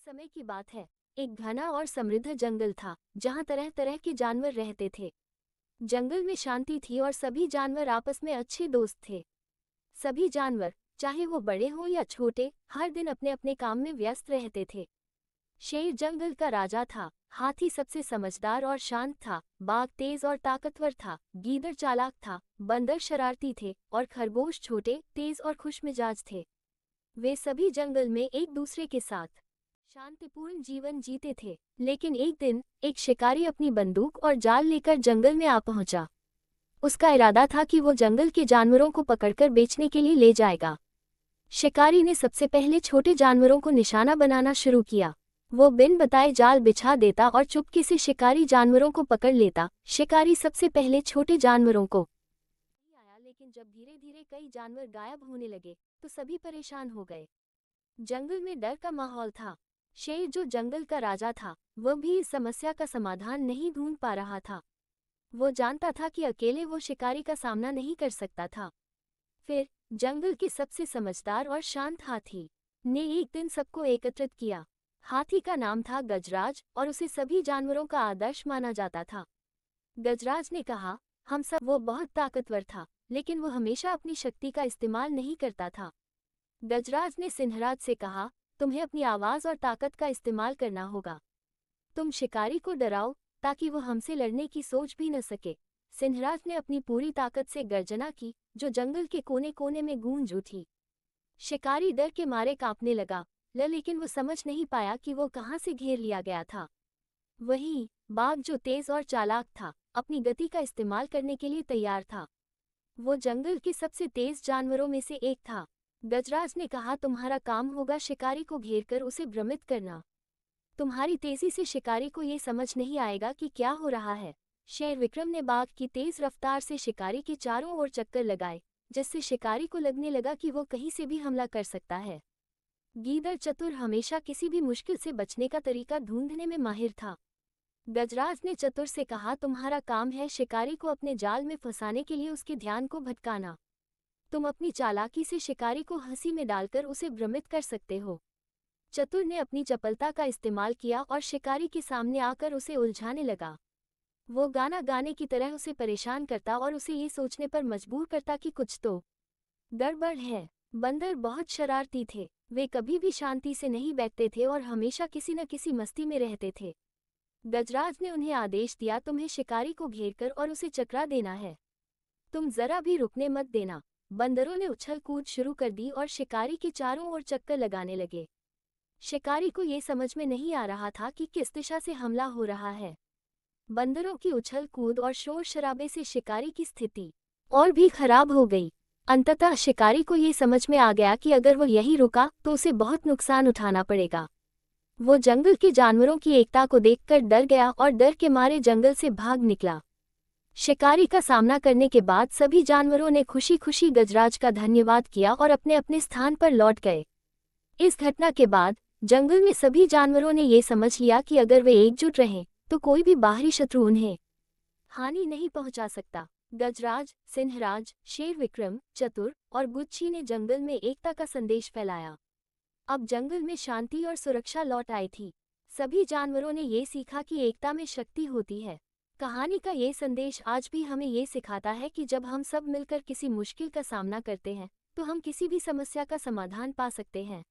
समय की बात है। एक घना और समृद्ध जंगल था जहाँ तरह तरह के जानवर रहते थे। जंगल में शांति थी और सभी जानवर आपस में अच्छे दोस्त थे। सभी जानवर, चाहे वो बड़े हों या छोटे, हर दिन अपने अपने काम में व्यस्त रहते थे। शेर जंगल का राजा था, हाथी सबसे समझदार और शांत था, बाघ तेज और ताकतवर था, गीदड़ चालाक था, बंदर शरारती थे और खरगोश छोटे, तेज और खुशमिजाज थे। वे सभी जंगल में एक दूसरे के साथ शांतिपूर्ण जीवन जीते थे। लेकिन एक दिन एक शिकारी अपनी बंदूक और जाल लेकर जंगल में आ पहुंचा। उसका इरादा था कि वो जंगल के जानवरों को पकड़कर बेचने के लिए ले जाएगा। शिकारी ने सबसे पहले छोटे जानवरों को निशाना बनाना शुरू किया। वो बिन बताए जाल बिछा देता और चुपके से शिकारी जानवरों को पकड़ लेता। शिकारी सबसे पहले छोटे जानवरों को आया, लेकिन जब धीरे धीरे कई जानवर गायब होने लगे तो सभी परेशान हो गए। जंगल में डर का माहौल था। शेर, जो जंगल का राजा था, वह भी इस समस्या का समाधान नहीं ढूंढ पा रहा था। वो जानता था कि अकेले वो शिकारी का सामना नहीं कर सकता था। फिर जंगल के सबसे समझदार और शांत हाथी ने एक दिन सबको एकत्रित किया। हाथी का नाम था गजराज और उसे सभी जानवरों का आदर्श माना जाता था। गजराज ने कहा, वो बहुत ताकतवर था, लेकिन वो हमेशा अपनी शक्ति का इस्तेमाल नहीं करता था। गजराज ने सिंहराज से कहा, तुम्हें अपनी आवाज और ताकत का इस्तेमाल करना होगा। तुम शिकारी को डराओ ताकि वो हमसे लड़ने की सोच भी न सके। सिंहराज ने अपनी पूरी ताकत से गर्जना की, जो जंगल के कोने कोने में गूंज उठी। शिकारी डर के मारे कांपने लगा, लेकिन वो समझ नहीं पाया कि वो कहाँ से घेर लिया गया था। वहीं बाघ, जो तेज और चालाक था, अपनी गति का इस्तेमाल करने के लिए तैयार था। वो जंगल के सबसे तेज जानवरों में से एक था। गजराज ने कहा, तुम्हारा काम होगा शिकारी को घेरकर उसे भ्रमित करना। तुम्हारी तेजी से शिकारी को ये समझ नहीं आएगा कि क्या हो रहा है। शेर विक्रम ने बाघ की तेज रफ्तार से शिकारी के चारों ओर चक्कर लगाए, जिससे शिकारी को लगने लगा कि वो कहीं से भी हमला कर सकता है। गीदड़ चतुर हमेशा किसी भी मुश्किल से बचने का तरीका ढूंढने में माहिर था। गजराज ने चतुर से कहा, तुम्हारा काम है शिकारी को अपने जाल में फंसाने के लिए उसके ध्यान को भटकाना। तुम अपनी चालाकी से शिकारी को हंसी में डालकर उसे भ्रमित कर सकते हो। चतुर ने अपनी चपलता का इस्तेमाल किया और शिकारी के सामने आकर उसे उलझाने लगा। वो गाना गाने की तरह उसे परेशान करता और उसे ये सोचने पर मजबूर करता कि कुछ तो गड़बड़ है। बंदर बहुत शरारती थे। वे कभी भी शांति से नहीं बैठते थे और हमेशा किसी न किसी मस्ती में रहते थे। गजराज ने उन्हें आदेश दिया, तुम्हें शिकारी को घेरकर और उसे चकरा देना है। तुम जरा भी रुकने मत देना। बंदरों ने उछल कूद शुरू कर दी और शिकारी के चारों ओर चक्कर लगाने लगे। शिकारी को ये समझ में नहीं आ रहा था कि किस दिशा से हमला हो रहा है। बंदरों की उछल कूद और शोर शराबे से शिकारी की स्थिति और भी खराब हो गई। अंततः शिकारी को ये समझ में आ गया कि अगर वो यहीं रुका तो उसे बहुत नुकसान उठाना पड़ेगा। वो जंगल के जानवरों की एकता को देखकर डर गया और डर के मारे जंगल से भाग निकला। शिकारी का सामना करने के बाद सभी जानवरों ने खुशी खुशी गजराज का धन्यवाद किया और अपने अपने स्थान पर लौट गए। इस घटना के बाद जंगल में सभी जानवरों ने ये समझ लिया कि अगर वे एकजुट रहें तो कोई भी बाहरी शत्रु उन्हें हानि नहीं पहुंचा सकता। गजराज, सिंहराज, शेर विक्रम, चतुर और गुच्छी ने जंगल में एकता का संदेश फैलाया। अब जंगल में शांति और सुरक्षा लौट आई थी। सभी जानवरों ने ये सीखा कि एकता में शक्ति होती है। कहानी का ये संदेश आज भी हमें ये सिखाता है कि जब हम सब मिलकर किसी मुश्किल का सामना करते हैं तो हम किसी भी समस्या का समाधान पा सकते हैं।